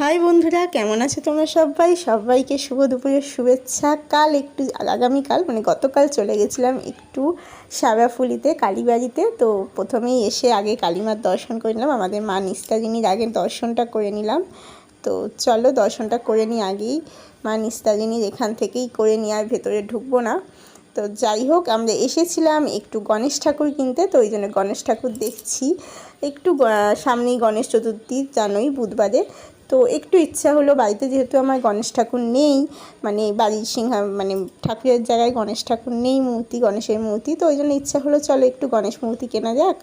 High বন্ধুরা, কেমন আছো তোমরা সবাই? সবাইকে শুভ দুপুরের শুভেচ্ছা। আগামীকাল মানে গতকাল চলে গেছিলাম একটু সারাফুলিতে কালীবাড়িতে। তো প্রথমেই এসে আগে কালীমার দর্শন করে নিলাম, আমাদের মা নিস্তারিণীর আগে দর্শনটা করে নিলাম। তো চলো দর্শনটা করে নিই আগেই, মা নিস্তারিণীর এখান থেকেই করে নিই, আর ভেতরে ঢুকবো না। তো যাই হোক, আমরা এসেছিলাম একটু গণেশ ঠাকুর কিনতে, তো ওই জন্য গণেশ ঠাকুর দেখছি। একটু সামনেই গণেশ চতুর্থী, জানোই বুধবারে। তো একটু ইচ্ছা হলো, বাড়িতে যেহেতু আমার গণেশ ঠাকুর নেই, মানে বাড়ির মানে ঠাকুরের জায়গায় গণেশ ঠাকুর নেই, মূর্তি, গণেশের মূর্তি, তো ওই জন্য ইচ্ছা হলো চলো একটু গণেশ মূর্তি কেনা যাক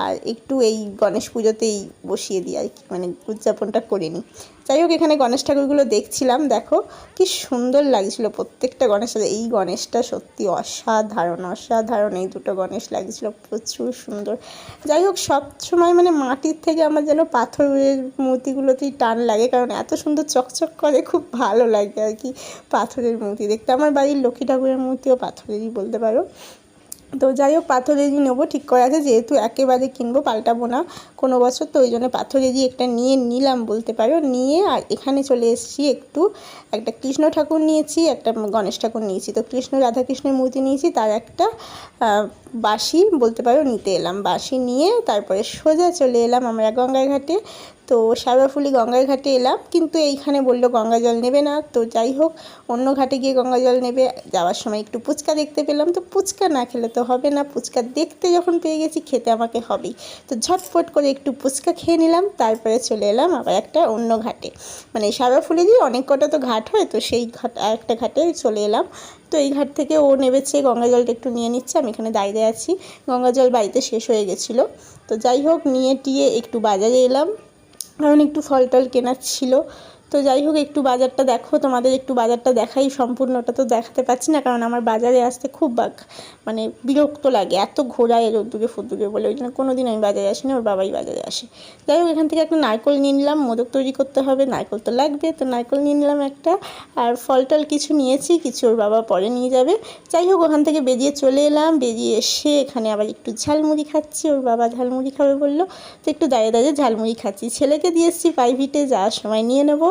আর একটু এই গণেশ পুজোতেই বসিয়ে দিই আর কি, মানে উদযাপনটা করে নিই। যাই হোক, এখানে গণেশ ঠাকুরগুলো দেখছিলাম, দেখো কি সুন্দর লাগছিল প্রত্যেকটা গণেশ। এই গণেশটা সত্যি অসাধারণ অসাধারণ, এই দুটো গণেশ লাগছিল প্রচুর সুন্দর। যাই হোক, সব সময় মানে মাটির থেকে আমার যেন পাথরের মূর্তিগুলোতেই টান লাগে, কারণ এত সুন্দর চকচক করে, খুব ভালো লাগে আর কি পাথরের মূর্তি দেখতে। আমার বাড়ির লক্ষ্মী ঠাকুরের মূর্তিও পাথরেরই বলতে পারো। তো যাই হোক, পাথরেরই নেবো ঠিক করা আছে, যেহেতু একেবারে কিনবো, পাল্টাবো না কোনো বছর, তো ওই জন্য পাথরেরই একটা নিয়ে নিলাম বলতে পারো। নিয়ে আর এখানে চলে এসেছি, একটা কৃষ্ণ ঠাকুর নিয়েছি, একটা গণেশ ঠাকুর নিয়েছি। তো কৃষ্ণ রাধাকৃষ্ণের মূর্তি নিয়েছি, তার একটা বাঁশি বলতে পারো নিতে এলাম। বাঁশি নিয়ে তারপরে সোজা চলে এলাম আমরা গঙ্গার ঘাটে। তো সারাফুলি গঙ্গার ঘাটে এলাম, কিন্তু এইখানে বললো গঙ্গা জল নেবে না। তো যাই হোক, অন্য ঘাটে গিয়ে গঙ্গা জল নেবে। যাওয়ার সময় একটু ফুচকা দেখতে পেলাম, তো ফুচকা না খেলে তো হবে না, ফুচকা দেখতে যখন পেয়ে গেছি খেতে আমাকে হবেই। তো ঝটফট করে একটু ফুচকা খেয়ে নিলাম, তারপরে চলে এলাম আবার একটা অন্য ঘাটে। মানে সারাফুলিরই অনেক কটা তো ঘাট হয়, তো সেই একটা ঘাটে চলে এলাম। তো এই ঘাট থেকে ও নেবেছে, গঙ্গা জলটা একটু নিয়ে নিচ্ছে, আমি এখানে দাঁড়িয়ে আছি। গঙ্গা জল বাড়িতে শেষ হয়ে গেছিলো। তো যাই হোক, নিয়ে টিয়ে একটু বাজারে এলাম, কারণ একটু ফল টল কেনার ছিল। তো যাই হোক, একটু বাজারটা দেখো, তোমাদের একটু বাজারটা দেখাই, সম্পূর্ণটা তো দেখাতে পারছি না, কারণ আমার বাজারে আসতে খুব মানে বিরক্ত লাগে, এত ঘোরায় রোদ্দুরে ফদ্দুরে বলে, ওই জন্য কোনো দিন আমি বাজারে আসি না, ওর বাবাই বাজারে আসে। যাই হোক, এখান থেকে একটা নারকেল নিয়ে নিলাম, মোদক তৈরি করতে হবে, নারকেল তো লাগবে, তো নারকেল নিয়ে নিলাম একটা। আর ফল টল কিছু নিয়েছি, কিছু ওর বাবা পরে নিয়ে যাবে। যাই হোক, ওখান থেকে বেরিয়ে চলে এলাম, বেরিয়ে এসে এখানে আবার একটু ঝালমুড়ি খাচ্ছি, ওর বাবা ঝালমুড়ি খাবে বললো, তো একটু দাঁড়িয়ে দাঁড়িয়ে ঝালমুড়ি খাচ্ছি। ছেলেকে দিয়ে এসেছি প্রাইভেটে, যাওয়ার সময় নিয়ে নেবো।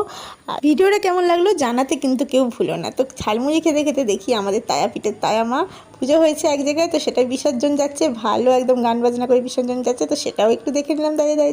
আর ভিডিওটা কেমন লাগলো জানাতে কিন্তু কেউ ভুলো না। তো ঝালমুড়ি খেতে খেতে দেখি আমাদের তায়াপীঠের তায়ামা পুজো হয়েছে এক জায়গায়, তো সেটা বিসর্জন যাচ্ছে, ভালো একদম গান বাজনা করে বিসর্জন যাচ্ছে, তো সেটাও একটু দেখে নিলাম দাঁড়িয়ে দাঁড়িয়ে।